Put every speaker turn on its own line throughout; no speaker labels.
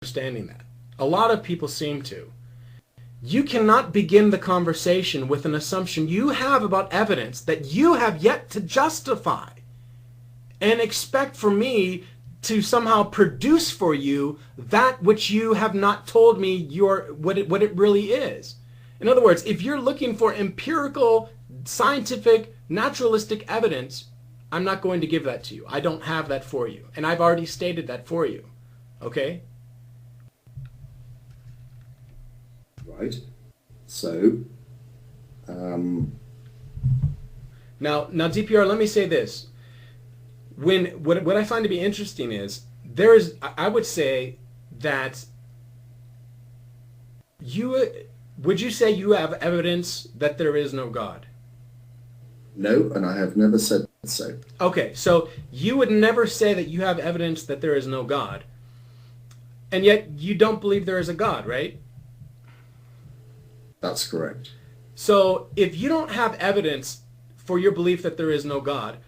understanding that. A lot of people seem to. You cannot begin the conversation with an assumption you have about evidence that you have yet to justify and expect for me to somehow produce for you that which you have not told me what it really is. In other words, if you're looking for empirical, scientific, naturalistic evidence, I'm not going to give that to you. I don't have that for you. And I've already stated that for you. Okay?
Right. So,
now, DPR, let me say this. What I find to be interesting is I would say that would you say you have evidence that there is no God?
no, and I have never said so.
Okay, so you would never say that you have evidence that there is no God, and yet you don't believe there is a God, right?
That's correct.
So if you don't have evidence for your belief that there is no God,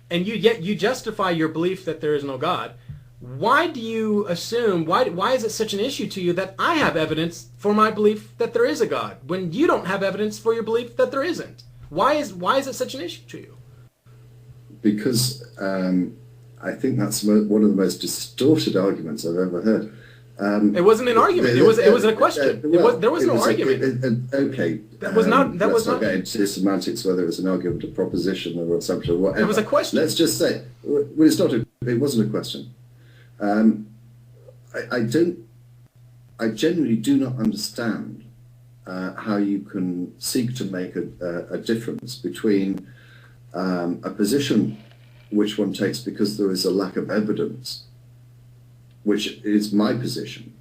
and yet you justify your belief that there is no God, why do you assume, why is it such an issue to you that I have evidence for my belief that there is a God when you don't have evidence for your belief that there isn't? Why is it such an issue to you?
Because I think that's one of the most distorted arguments I've ever heard.
It wasn't an argument. It was a question. There was no argument.
Okay.
That was not.
Let's not get into semantics, whether it's an argument, a proposition, or assumption, or whatever.
It was a question.
Let's just say, well, it's not. It wasn't a question. I genuinely do not understand how you can seek to make a difference between a position which one takes because there is a lack of evidence, which is my position,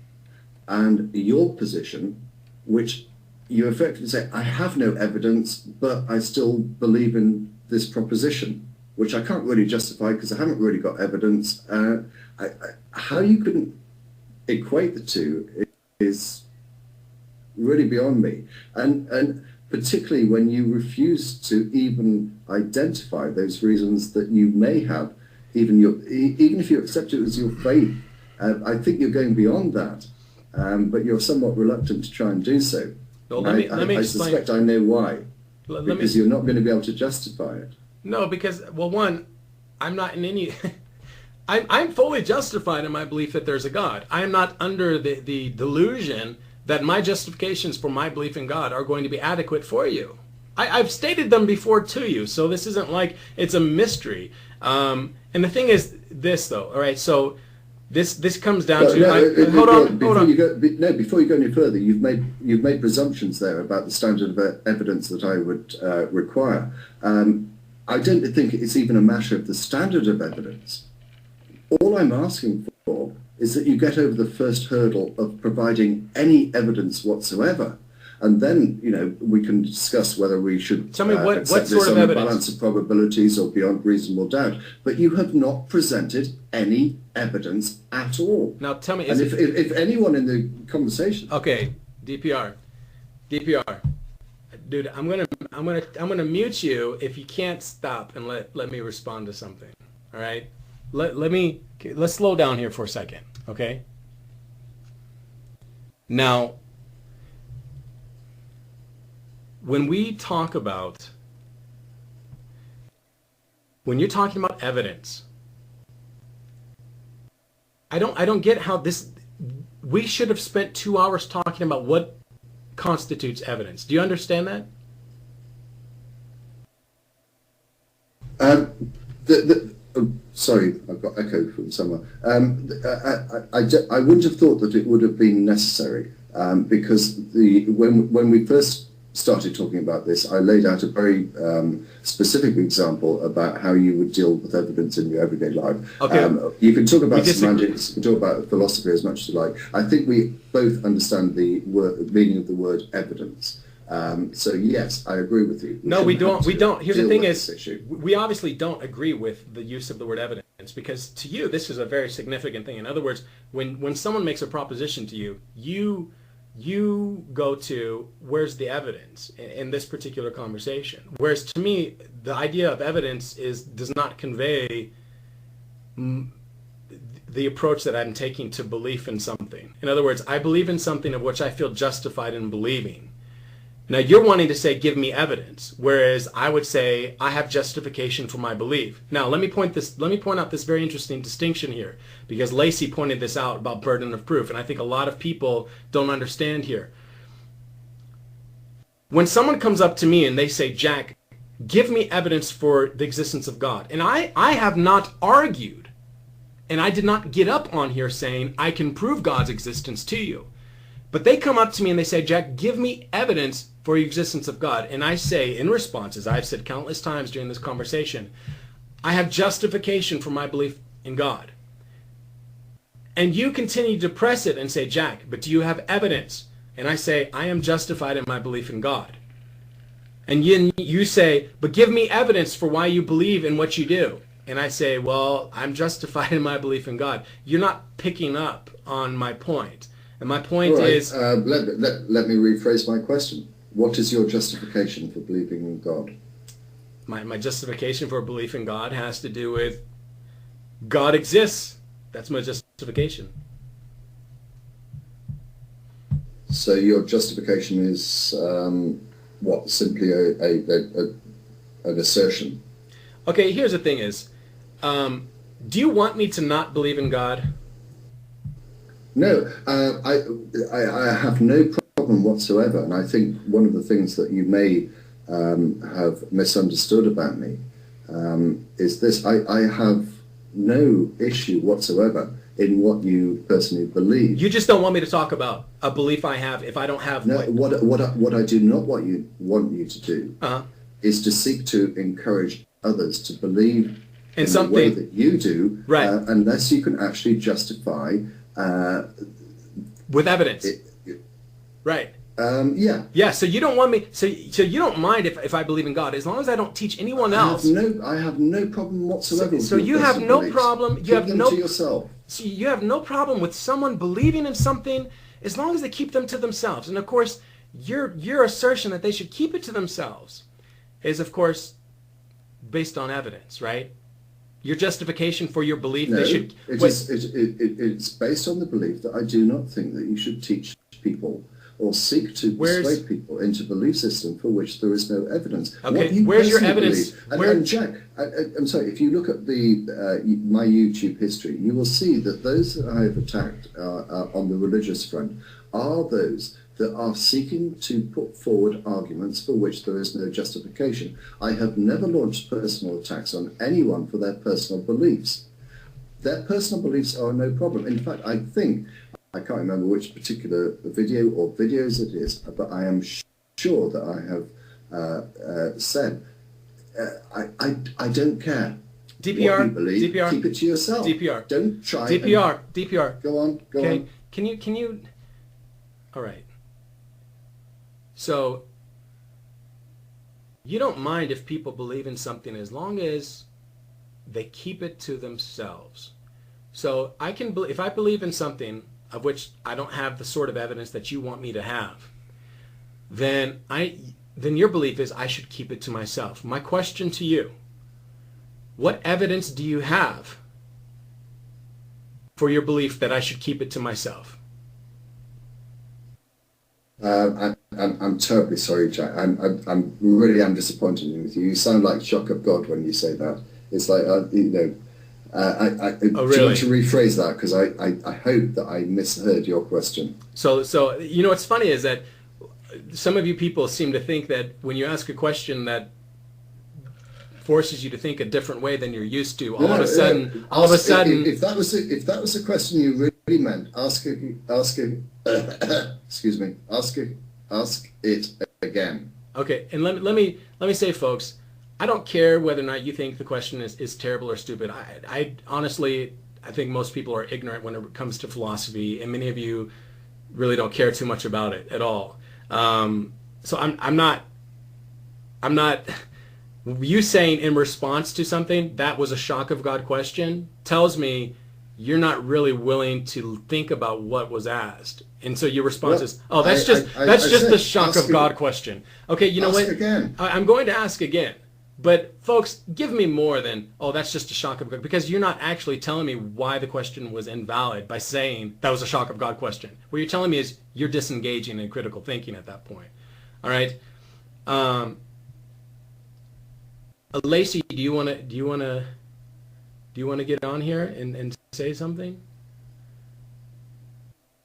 and your position, which you effectively say, I have no evidence, but I still believe in this proposition, which I can't really justify because I haven't really got evidence. How you can equate the two is really beyond me. And particularly when you refuse to even identify those reasons that you may have, even if you accept it as your faith. I think you're going beyond that, but you're somewhat reluctant to try and do so.
Well, let me explain.
I suspect I know why. Because you're not going to be able to justify it.
No, because, well, one, I'm not in any... I'm fully justified in my belief that there's a God. I am not under the delusion that my justifications for my belief in God are going to be adequate for you. I've stated them before to you, so this isn't like it's a mystery. And the thing is this, though, all right, so... This comes down to... Hold on.
Before you go any further, you've made presumptions there about the standard of evidence that I would require. I don't think it's even a matter of the standard of evidence. All I'm asking for is that you get over the first hurdle of providing any evidence whatsoever. And then, we can discuss whether we should
Tell me what
accept
sort
this
of
on a
evidence?
balance of probabilities or beyond reasonable doubt. But you have not presented any evidence at all.
Now tell me,
and if anyone in the conversation...
Okay, DPR, dude, I'm gonna mute you if you can't stop and let me respond to something. All right, let's slow down here for a second. Okay. Now, when you're talking about evidence, I don't get how we should have spent 2 hours talking about what constitutes evidence. Do you understand that?
Sorry, I've got echo from somewhere. I wouldn't have thought that it would have been necessary because when we first started talking about this, I laid out a very specific example about how you would deal with evidence in your everyday life.
Okay.
You can talk about semantics, you can talk about philosophy as much as you like. I think we both understand the meaning of the word evidence. So yes, I agree with you.
No, we don't. Here's the thing is, we obviously don't agree with the use of the word evidence because to you, this is a very significant thing. In other words, when someone makes a proposition to you, you go to, where's the evidence in this particular conversation? Whereas to me, the idea of evidence does not convey the the approach that I'm taking to belief in something. In other words, I believe in something of which I feel justified in believing. Now you're wanting to say, give me evidence, whereas I would say I have justification for my belief. Now let me point out this very interesting distinction here, because Laci pointed this out about burden of proof, and I think a lot of people don't understand here. When someone comes up to me and they say, Jack, give me evidence for the existence of God, and I have not argued, and I did not get up on here saying I can prove God's existence to you. But they come up to me and they say, Jack, give me evidence for the existence of God. And I say in response, as I've said countless times during this conversation, I have justification for my belief in God. And you continue to press it and say, Jack, but do you have evidence? And I say, I am justified in my belief in God. And you say, but give me evidence for why you believe in what you do. And I say, well, I'm justified in my belief in God. You're not picking up on my point. And my point is...
let me rephrase my question. What is your justification for believing in God?
My justification for belief in God has to do with God exists. That's my justification.
So your justification is what? Simply an assertion?
Okay, here's the thing is, do you want me to not believe in God?
No, I have no problem whatsoever, and I think one of the things that you may have misunderstood about me is this: I have no issue whatsoever in what you personally believe.
You just don't want me to talk about a belief I have if I don't have.
No, what I do not want you to do is to seek to encourage others to believe in
something
the way that you do,
right?
Unless you can actually justify.
With evidence, right?
Yeah.
Yeah. So you don't want me. So you don't mind if I believe in God, as long as I don't teach anyone else.
I have no problem whatsoever.
So you have no problem. You have no.
To yourself.
So you have no problem with someone believing in something, as long as they keep them to themselves. And of course, your assertion that they should keep it to themselves is, of course, based on evidence, right? Your justification for your belief,
no,
they should...
It's based on the belief that I do not think that you should teach people or seek to persuade people into a belief system for which there is no evidence.
Okay, where's your evidence?
And Jack, I'm sorry, if you look at my YouTube history, you will see that those that I have attacked on the religious front are those that are seeking to put forward arguments for which there is no justification. I have never launched personal attacks on anyone for their personal beliefs. Their personal beliefs are no problem. In fact, I can't remember which particular video or videos it is, but I am sure that I have said, I don't care.
DPR,
what you believe.
DPR,
keep it to yourself.
DPR.
Don't try.
DPR.
Go on.
Can you? All right. So you don't mind if people believe in something as long as they keep it to themselves. So if I believe in something of which I don't have the sort of evidence that you want me to have, then your belief is I should keep it to myself. My question to you: what evidence do you have for your belief that I should keep it to myself?
I'm terribly sorry, Jack. I'm really am disappointed with you. You sound like shock of God when you say that. It's like
oh, really?
Do you want to rephrase that, because I hope that I misheard your question.
So what's funny is that some of you people seem to think that when you ask a question that forces you to think a different way than you're used to, all of a sudden,
if that was a question you really meant, ask it again.
Okay, and let me say, folks, I don't care whether or not you think the question is terrible or stupid. I honestly, I think most people are ignorant when it comes to philosophy, and many of you really don't care too much about it at all. So I'm not. You saying in response to something that was a shock of God question tells me you're not really willing to think about what was asked, and so your response is, "Oh, that's just the shock of God question." Okay, you know what?
Again.
I'm going to ask again. But folks, give me more than, oh, that's just a shock of God, because you're not actually telling me why the question was invalid by saying that was a shock of God question. What you're telling me is you're disengaging in critical thinking at that point. All right. Laci, do you want to get on here and say something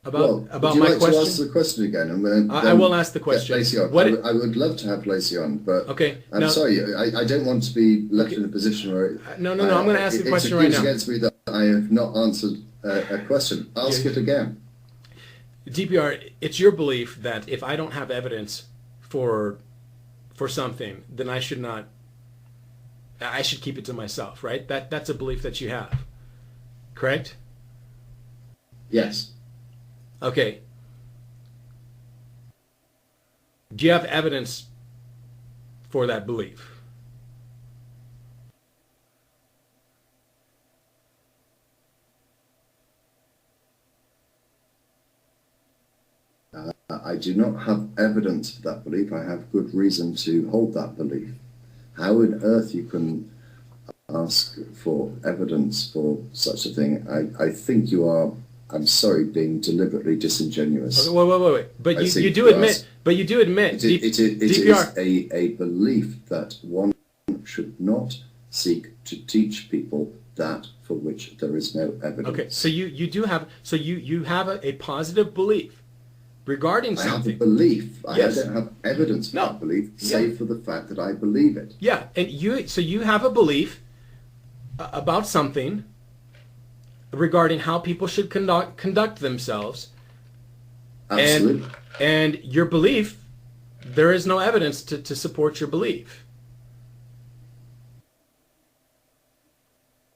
about
would you
my
like
question?
to ask the question again? And
I will ask the question.
Laci on. I would love to have Laci on, but
okay,
I'm sorry, I don't want to be left in a position where
no, I'm going to ask the question right now.
It's against me that I have not answered a question. Ask it again.
DPR, it's your belief that if I don't have evidence for something, then I should keep it to myself, right? That's a belief that you have, correct?
Yes.
Okay. Do you have evidence for that belief?
I do not have evidence of that belief. I have good reason to hold that belief. How on earth you can ask for evidence for such a thing? I think you are, I'm sorry, being deliberately disingenuous.
Okay, wait. But you do admit.
It is a belief that one should not seek to teach people that for which there is no evidence.
Okay, so you have a positive belief regarding something.
I have a belief.
Yes.
I don't have evidence for that belief, save for the fact that I believe it.
Yeah, and you have a belief about something regarding how people should conduct themselves.
Absolutely.
And your belief, there is no evidence to support your belief.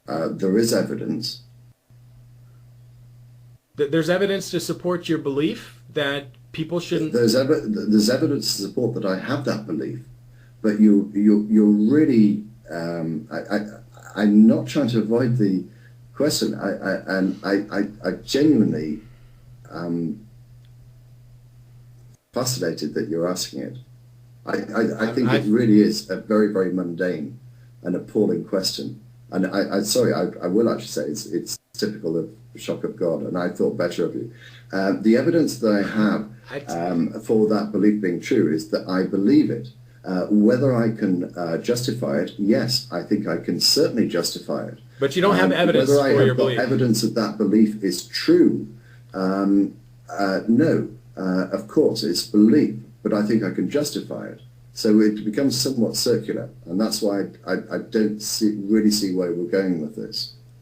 There is evidence.
There's evidence to support your belief that people shouldn't.
There's evidence to support that I have that belief, but you're really. I'm not trying to avoid the question. I genuinely fascinated that you're asking it. I think it really is a very, very mundane and appalling question. And I will actually say it's typical of shock of God, and I thought better of you. The evidence that I have for that belief being true is that I believe it. Whether I can justify it, yes, I think I can certainly justify it.
But you don't have evidence
for
your belief.
Whether I have evidence that that belief is true, no. Of course, it's belief, but I think I can justify it. So it becomes somewhat circular, and that's why I don't really see where we're going with this.